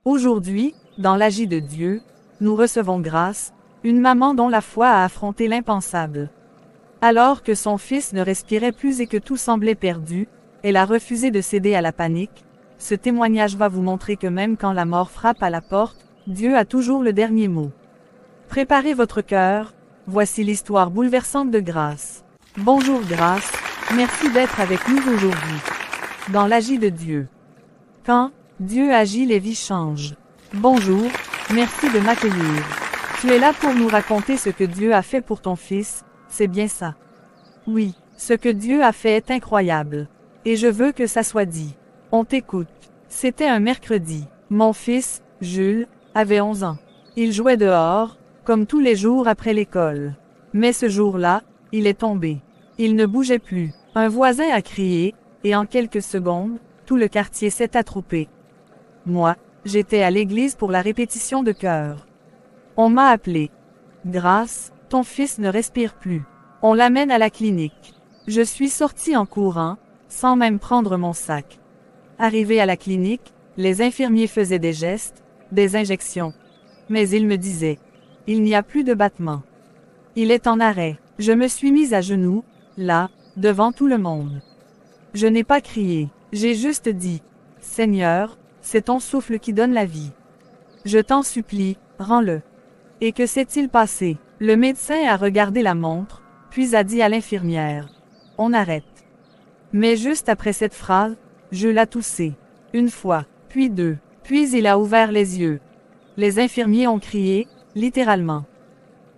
Aujourd'hui, dans l'Agi de Dieu, nous recevons Grâce, une maman dont la foi a affronté l'impensable. Alors que son fils ne respirait plus et que tout semblait perdu, elle a refusé de céder à la panique. Ce témoignage va vous montrer que même quand la mort frappe à la porte, Dieu a toujours le dernier mot. Préparez votre cœur, voici l'histoire bouleversante de Grâce. Bonjour Grâce, merci d'être avec nous aujourd'hui. Dans l'Agi de Dieu. Quand Dieu agit, les vies changent. Bonjour, merci de m'accueillir. Tu es là pour nous raconter ce que Dieu a fait pour ton fils, c'est bien ça. Oui, ce que Dieu a fait est incroyable. Et je veux que ça soit dit. On t'écoute. C'était un mercredi. Mon fils, Jules, avait 11 ans. Il jouait dehors, comme tous les jours après l'école. Mais ce jour-là, il est tombé. Il ne bougeait plus. Un voisin a crié, et en quelques secondes, tout le quartier s'est attroupé. Moi, j'étais à l'église pour la répétition de chœur. On m'a appelé. Grâce, ton fils ne respire plus. On l'amène à la clinique. Je suis sortie en courant, sans même prendre mon sac. Arrivé à la clinique, les infirmiers faisaient des gestes, des injections. Mais ils me disaient, il n'y a plus de battement. Il est en arrêt. Je me suis mise à genoux, là, devant tout le monde. Je n'ai pas crié, j'ai juste dit, Seigneur, c'est ton souffle qui donne la vie. Je t'en supplie, rends-le. Et que s'est-il passé? Le médecin a regardé la montre, puis a dit à l'infirmière, on arrête. Mais juste après cette phrase, je l'ai toussé. Une fois, puis deux, puis il a ouvert les yeux. Les infirmiers ont crié, littéralement.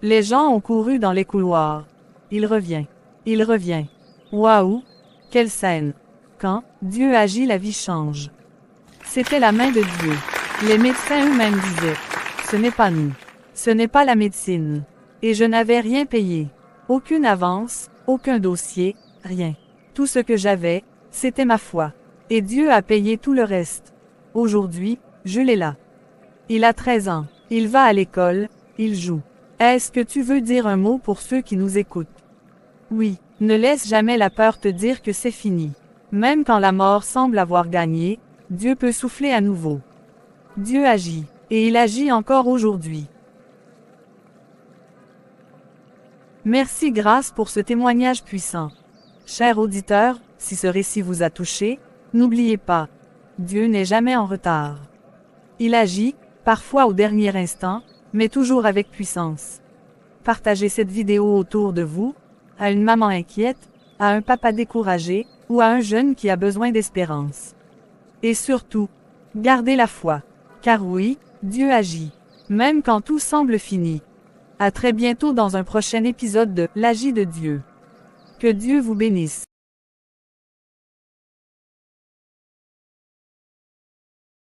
Les gens ont couru dans les couloirs. Il revient. Il revient. Waouh! Quelle scène! Quand Dieu agit, la vie change. C'était la main de Dieu. Les médecins eux-mêmes disaient, ce n'est pas nous. Ce n'est pas la médecine. Et je n'avais rien payé. Aucune avance, aucun dossier, rien. Tout ce que j'avais, c'était ma foi. Et Dieu a payé tout le reste. Aujourd'hui, je l'ai là. Il a 13 ans. Il va à l'école, il joue. Est-ce que tu veux dire un mot pour ceux qui nous écoutent? Oui, ne laisse jamais la peur te dire que c'est fini. Même quand la mort semble avoir gagné, Dieu peut souffler à nouveau. Dieu agit, et il agit encore aujourd'hui. Merci Grâce pour ce témoignage puissant. Chers auditeurs, si ce récit vous a touché, n'oubliez pas, Dieu n'est jamais en retard. Il agit, parfois au dernier instant, mais toujours avec puissance. Partagez cette vidéo autour de vous, à une maman inquiète, à un papa découragé, ou à un jeune qui a besoin d'espérance. Et surtout, gardez la foi. Car oui, Dieu agit, même quand tout semble fini. À très bientôt dans un prochain épisode de l'Agi de Dieu. Que Dieu vous bénisse.